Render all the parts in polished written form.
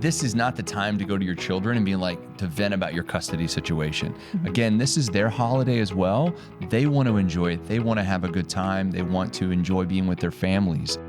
this is not the time to go to your children and be like, to vent about your custody situation. Again, this is their holiday as well. They want to enjoy it. They want to have a good time. They want to enjoy being with their families.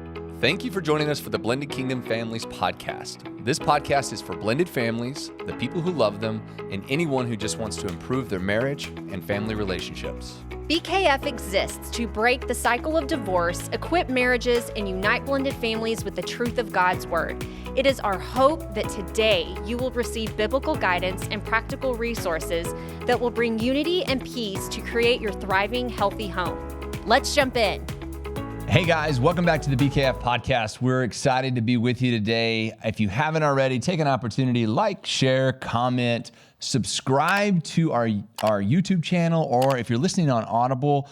Thank you for joining us for the Blended Kingdom Families podcast. This podcast is for blended families, the people who love them, and anyone who just wants to improve their marriage and family relationships. BKF exists to break the cycle of divorce, equip marriages, and unite blended families with the truth of God's Word. It is our hope that today you will receive biblical guidance and practical resources that will bring unity and peace to create your thriving, healthy home. Let's jump in. Hey guys, welcome back to the BKF podcast. We're excited to be with you today. If you haven't already, take an opportunity, like, share, comment, subscribe to our YouTube channel, or if you're listening on Audible,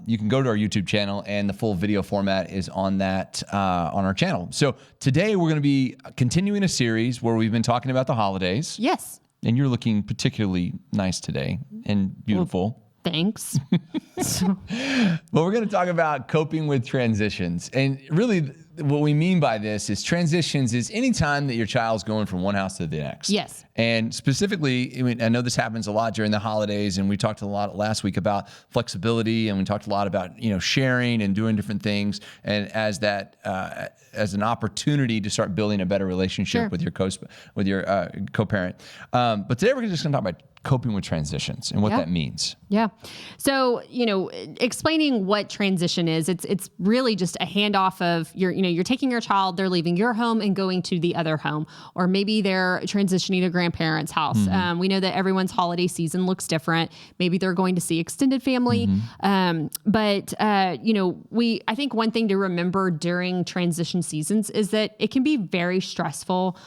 you can go to our YouTube channel and the full video format is on that on our channel. So today we're going to be continuing a series where we've been talking about the holidays. Yes. And you're looking particularly nice today and beautiful. Well, thanks. But we're going to talk about coping with transitions. And really what we mean by this is transitions is any time that your child's going from one house to the next. Yes. And specifically, I know this happens a lot during the holidays, and we talked a lot last week about flexibility, and we talked a lot about, sharing and doing different things, and as that as an opportunity to start building a better relationship with your co-parent. But today we're just going to talk about coping with transitions and what that means. Yeah. So, explaining what transition is, it's really just a handoff of you're taking your child, they're leaving your home and going to the other home, or maybe they're transitioning to grandparents' house. We know that everyone's holiday season looks different. Maybe they're going to see extended family. But I think one thing to remember during transition seasons is that it can be very stressful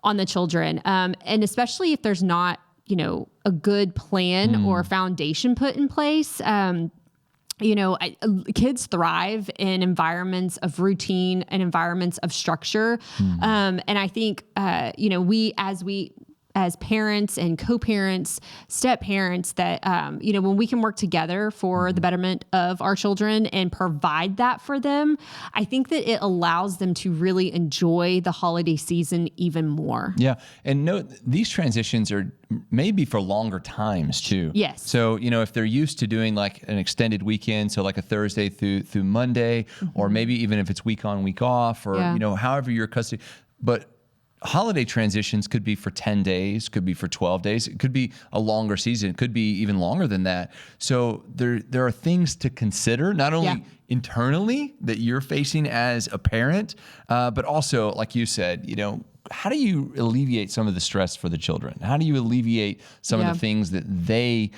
on the children. And especially if there's not, a good plan or foundation put in place. Kids thrive in environments of routine and environments of structure. And I think, we as parents and co-parents, step-parents, that, when we can work together for the betterment of our children and provide that for them, I think that it allows them to really enjoy the holiday season even more. Yeah. And note, these transitions are maybe for longer times too. Yes. So, if they're used to doing like an extended weekend, so like a Thursday through Monday, or maybe even if it's week on, week off, or, however your custody, but holiday transitions could be for 10 days, could be for 12 days. It could be a longer season. It could be even longer than that. So there are things to consider, not only internally that you're facing as a parent, but also, like you said, how do you alleviate some of the stress for the children? How do you alleviate some of the things that they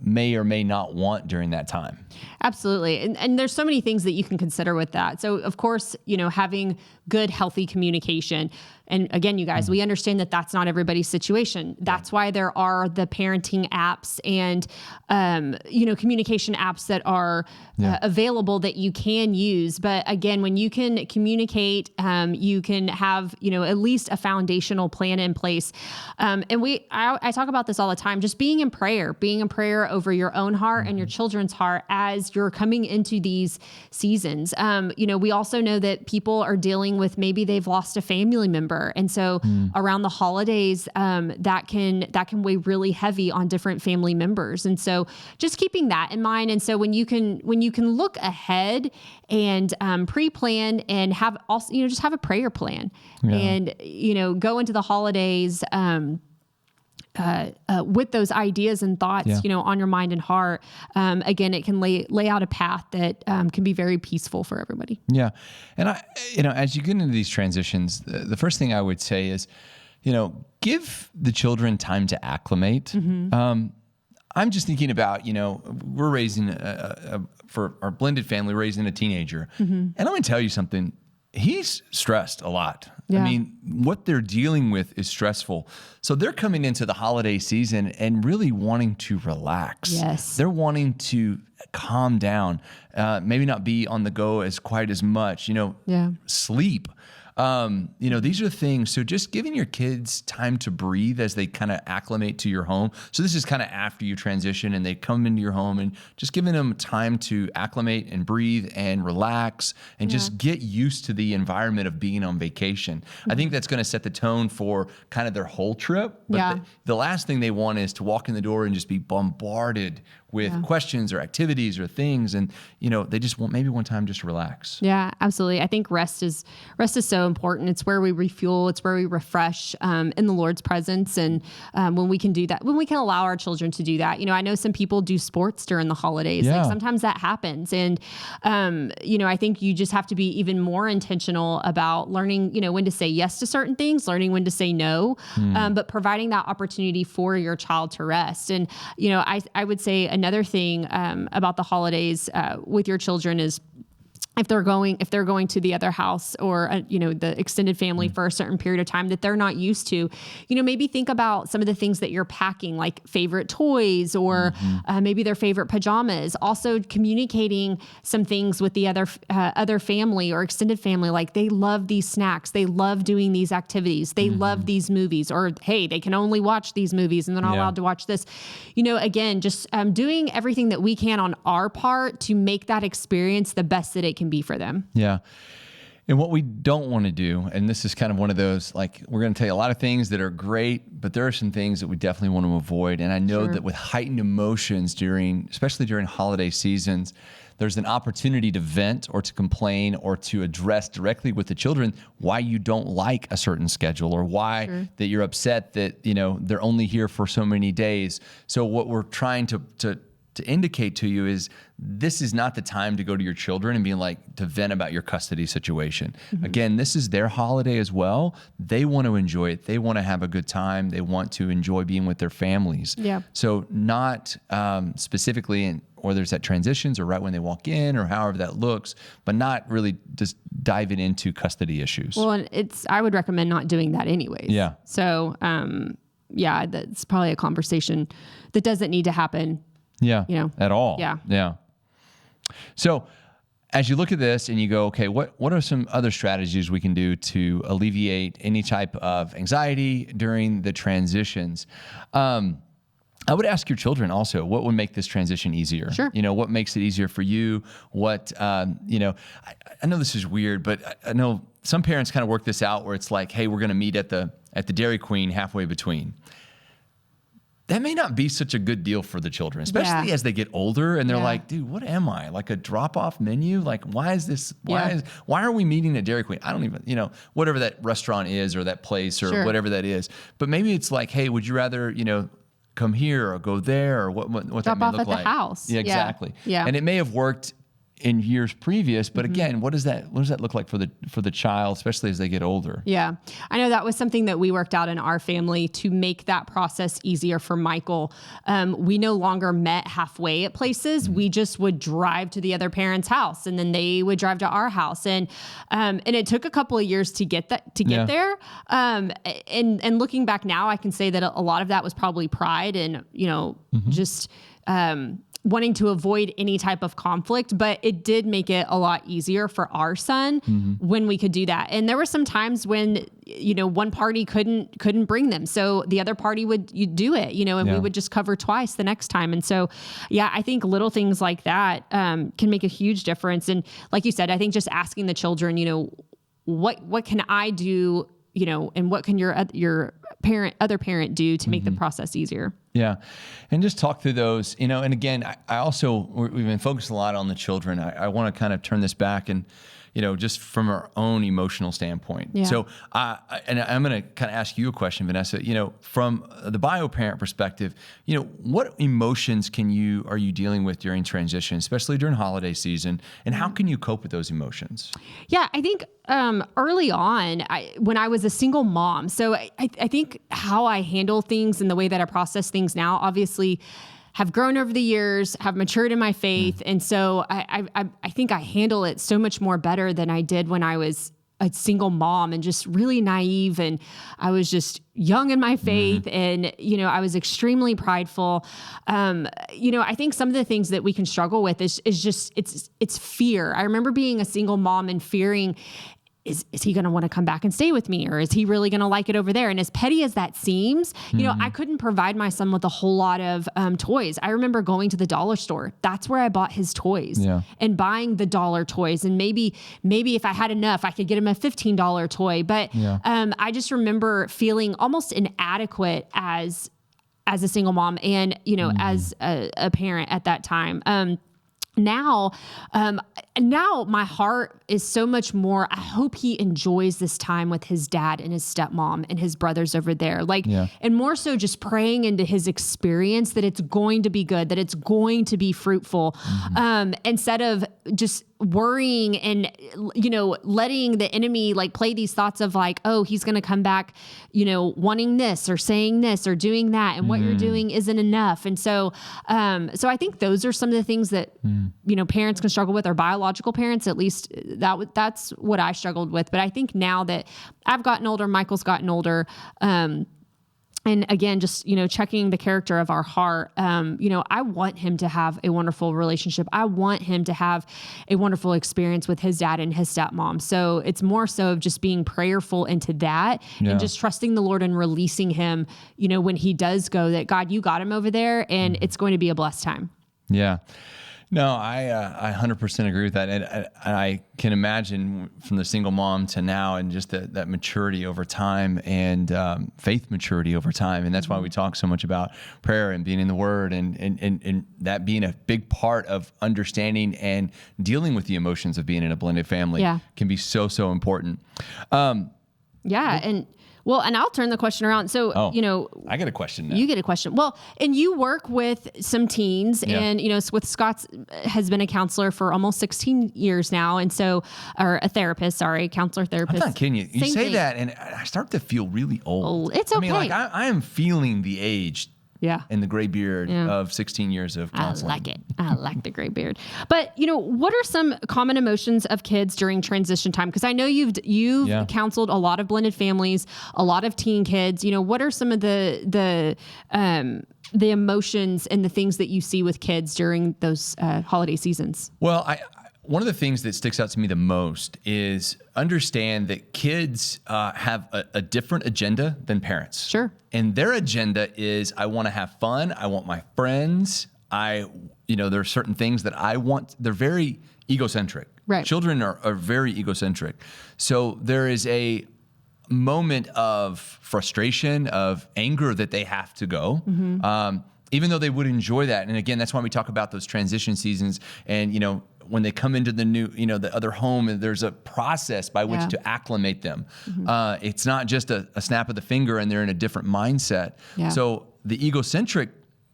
may or may not want during that time? Absolutely. And there's so many things that you can consider with that. So of course, having good, healthy communication. And again, you guys, we understand that that's not everybody's situation. That's why there are the parenting apps and, communication apps that are available that you can use. But again, when you can communicate, you can have, at least a foundational plan in place. And I talk about this all the time, just being in prayer over your own heart and your children's heart as you're coming into these seasons. We also know that people are dealing with, maybe they've lost a family member. And so around the holidays, that can weigh really heavy on different family members. And so just keeping that in mind. And so when you can look ahead and pre-plan and have also, just have a prayer plan and, go into the holidays, with those ideas and thoughts, on your mind and heart. Again, it can lay out a path that can be very peaceful for everybody. Yeah. And as you get into these transitions, the first thing I would say is, give the children time to acclimate. I'm just thinking about, we're raising for our blended family, raising a teenager. And I'm going to tell you something. He's stressed a lot. Yeah. I mean, what they're dealing with is stressful. So they're coming into the holiday season and really wanting to relax. Yes. They're wanting to calm down, maybe not be on the go quite as much, sleep. These are things. So just giving your kids time to breathe as they kind of acclimate to your home. So this is kind of after you transition and they come into your home, and just giving them time to acclimate and breathe and relax and just get used to the environment of being on vacation. I think that's going to set the tone for kind of their whole trip. But the last thing they want is to walk in the door and just be bombarded with questions or activities or things. And, they just want maybe one time just to relax. Yeah, absolutely. I think rest is so important. It's where we refuel. It's where we refresh in the Lord's presence. And when we can do that, when we can allow our children to do that, I know some people do sports during the holidays. Yeah. Like sometimes that happens. And, I think you just have to be even more intentional about learning, when to say yes to certain things, learning when to say no, but providing that opportunity for your child to rest. And, I would say another thing about the holidays with your children is if they're going to the other house or, the extended family for a certain period of time that they're not used to, maybe think about some of the things that you're packing, like favorite toys or maybe their favorite pajamas. Also communicating some things with the other family or extended family, like they love these snacks. They love doing these activities. They love these movies, or, hey, they can only watch these movies and they're not allowed to watch this. Again, just doing everything that we can on our part to make that experience the best that it can be for them. Yeah. And what we don't want to do, and this is kind of one of those, like, we're going to tell you a lot of things that are great, but there are some things that we definitely want to avoid. And I know that with heightened emotions especially during holiday seasons, there's an opportunity to vent or to complain or to address directly with the children why you don't like a certain schedule or why that you're upset that, they're only here for so many days. So what we're trying to indicate to you is this is not the time to go to your children and be like, to vent about your custody situation. Again, this is their holiday as well. They want to enjoy it. They want to have a good time. They want to enjoy being with their families. Yeah. So not specifically or there's that transitions or right when they walk in or however that looks, but not really just diving into custody issues. Well, and I would recommend not doing that anyways. Yeah. So, that's probably a conversation that doesn't need to happen. Yeah, at all. Yeah. So as you look at this and you go, okay, what are some other strategies we can do to alleviate any type of anxiety during the transitions? I would ask your children also, what would make this transition easier? Sure. What makes it easier for you? What, I know this is weird, but I know some parents kind of work this out where it's like, hey, we're going to meet at the Dairy Queen halfway between. That may not be such a good deal for the children, especially as they get older and they're like, dude, what am I? Like a drop-off menu? Like, why is this, why are we meeting at Dairy Queen? I don't even, whatever that restaurant is or that place or whatever that is. But maybe it's like, hey, would you rather, come here or go there or what that may look like? Drop off at the house. Yeah, exactly. Yeah. And it may have worked in years previous, but again, what does that look like for the child, especially as they get older? Yeah, I know that was something that we worked out in our family to make that process easier for Michael. We no longer met halfway at places. We just would drive to the other parent's house, and then they would drive to our house, and it took a couple of years to get there. And looking back now, I can say that a lot of that was probably pride and just wanting to avoid any type of conflict, but it did make it a lot easier for our son when we could do that. And there were some times when, one party couldn't bring them. So the other party would do it, and we would just cover twice the next time. And so, I think little things like that can make a huge difference. And like you said, I think just asking the children, what can I do, and what can your other parent do to make the process easier? Yeah. And just talk through those, and again, we've been focused a lot on the children. I want to kind of turn this back and, just from our own emotional standpoint. Yeah. So, and I'm going to kind of ask you a question, Vanessa, from the bio-parent perspective, what emotions are you dealing with during transition, especially during holiday season, and how can you cope with those emotions? Yeah, I think early on, when I was a single mom, so I think how I handle things and the way that I process things now, obviously have grown over the years, have matured in my faith. And so I think I handle it so much more better than I did when I was a single mom and just really naive. And I was just young in my faith and, I was extremely prideful. I think some of the things that we can struggle with is just, it's fear. I remember being a single mom and fearing is he going to want to come back and stay with me, or is he really going to like it over there? And as petty as that seems, you know, I couldn't provide my son with a whole lot of toys. I remember going to the dollar store. That's where I bought his toys and buying the dollar toys. And maybe if I had enough, I could get him a $15 toy. But I just remember feeling almost inadequate as a single mom and, you know, as a parent at that time. Now my heart is so much more, I hope he enjoys this time with his dad and his stepmom and his brothers over there. Like, and more so just praying into his experience that it's going to be good, that it's going to be fruitful, instead of just worrying and, you know, letting the enemy like play these thoughts of like, oh, he's going to come back, you know, wanting this or saying this or doing that. And what you're doing isn't enough. And so I think those are some of the things that, you know, parents can struggle with, or biological parents, at least that's what I struggled with. But I think now that I've gotten older, Michael's gotten older, and again, just, you know, checking the character of our heart, you know, I want him to have a wonderful relationship. I want him to have a wonderful experience with his dad and his stepmom. So it's more so of just being prayerful into that and just trusting the Lord and releasing him, you know, when he does go, that God, you got him over there and it's going to be a blessed time. Yeah. No, I 100% agree with that. And I can imagine from the single mom to now, and just that maturity over time, and faith maturity over time. And that's why we talk so much about prayer and being in the Word, and that being a big part of understanding and dealing with the emotions of being in a blended family can be so important. And I'll turn the question around. So, you know, I get a question now. You get a question. Well, and you work with some teens and, you know, with Scott's has been a counselor for almost 16 years now. And so, or a therapist, counselor therapist. I'm not kidding you. You say that and I start to feel really old. It's okay. I mean, like I am feeling the age. And the gray beard of 16 years of counseling. I like it. I like the gray beard. But, you know, what are some common emotions of kids during transition time? Because I know you've counseled a lot of blended families, a lot of teen kids. You know, what are some of the emotions and the things that you see with kids during those holiday seasons? Well, one of the things that sticks out to me the most is understand that kids have a different agenda than parents. Sure. And their agenda is, I want to have fun. I want my friends. There are certain things that I want. They're very egocentric. Right. Children are very egocentric. So there is a moment of frustration, of anger that they have to go. Even though they would enjoy that. And again, that's why we talk about those transition seasons. And, you know, when they come into the new, you know, the other home, and there's a process by which to acclimate them. It's not just a snap of the finger and they're in a different mindset. So the egocentric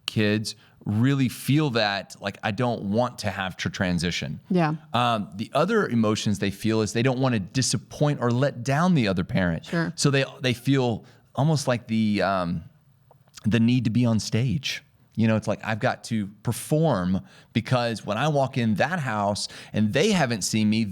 kids really feel that, like, I don't want to have to transition. The other emotions they feel is they don't want to disappoint or let down the other parent. So they feel almost like the need to be on stage. You know, it's like, I've got to perform, because when I walk in that house and they haven't seen me,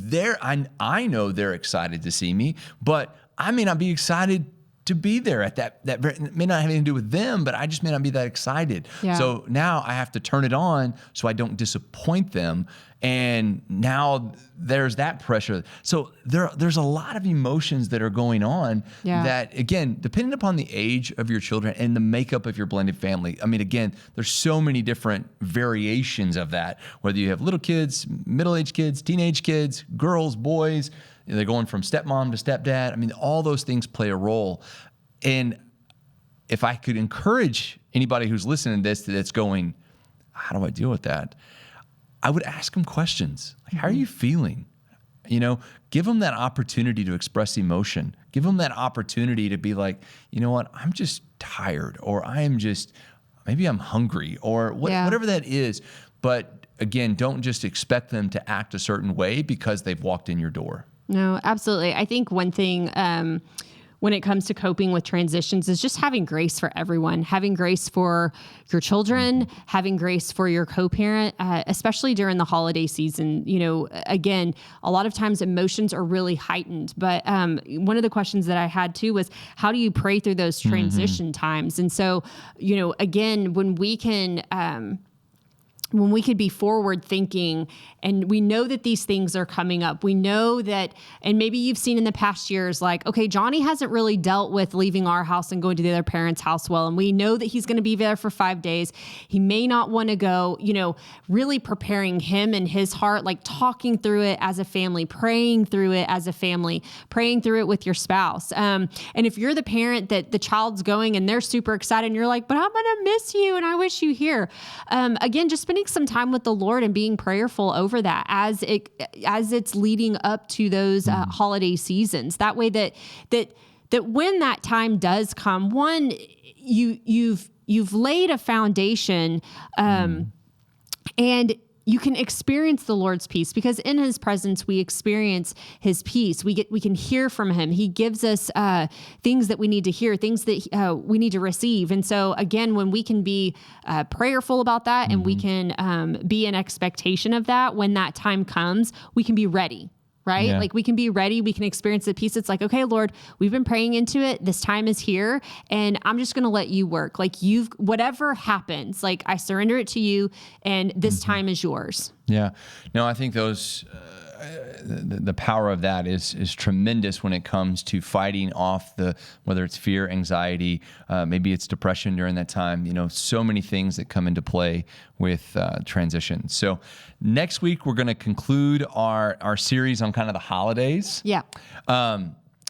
I know they're excited to see me, but I may not be excited to be there at that it may not have anything to do with them, but I just may not be that excited. So now I have to turn it on so I don't disappoint them. And now there's that pressure. So there's a lot of emotions that are going on that, again, depending upon the age of your children and the makeup of your blended family. I mean, again, there's so many different variations of that, whether you have little kids, middle-aged kids, teenage kids, girls, boys, they're going from stepmom to stepdad. I mean, all those things play a role. And if I could encourage anybody who's listening to this that's going, how do I deal with that? I would ask them questions. Like, how are you feeling? You know, give them that opportunity to express emotion. Give them that opportunity to be like, you know what, I'm just tired, or maybe I'm hungry, or whatever that is. But again, don't just expect them to act a certain way because they've walked in your door. No, absolutely. I think one thing when it comes to coping with transitions is just having grace for everyone, having grace for your children, having grace for your co-parent, especially during the holiday season. You know, again, a lot of times emotions are really heightened, but one of the questions that I had too was, how do you pray through those transition times? And so, you know, again, when we can when we could be forward thinking, and we know that these things are coming up. We know that, and maybe you've seen in the past years, like, okay, Johnny hasn't really dealt with leaving our house and going to the other parent's house well. And we know that he's going to be there for 5 days. He may not want to go, really preparing him and his heart, like talking through it as a family, praying through it as a family, praying through it with your spouse. And if you're the parent that the child's going and they're super excited and you're like, but I'm going to miss you and I wish you here. Again, just spending some time with the Lord and being prayerful over that as it's leading up to those holiday seasons. That way that when that time does come, one, you've laid a foundation, and you can experience the Lord's peace, because in his presence, we experience his peace. We can hear from him. He gives us things that we need to hear, things that we need to receive. And so again, when we can be prayerful about that, and we can be in expectation of that, when that time comes, we can be ready. Right? Yeah. Like we can be ready. We can experience the peace. It's like, okay, Lord, we've been praying into it. This time is here and I'm just going to let you work. Like whatever happens, like I surrender it to you and this time is yours. Yeah. No, I think those, the power of that is tremendous when it comes to fighting off whether it's fear, anxiety, maybe it's depression during that time, so many things that come into play with transition. So next week, we're going to conclude our series on kind of the holidays. Yeah.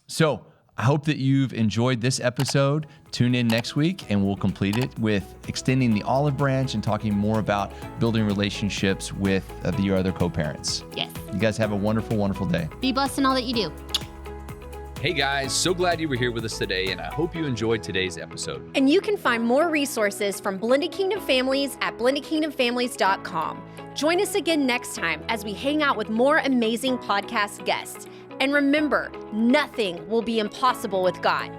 So I hope that you've enjoyed this episode. Tune in next week and we'll complete it with extending the olive branch and talking more about building relationships with your other co-parents. Yes. You guys have a wonderful, wonderful day. Be blessed in all that you do. Hey guys, so glad you were here with us today, and I hope you enjoyed today's episode. And you can find more resources from Blended Kingdom Families at blendedkingdomfamilies.com. Join us again next time as we hang out with more amazing podcast guests. And remember, nothing will be impossible with God.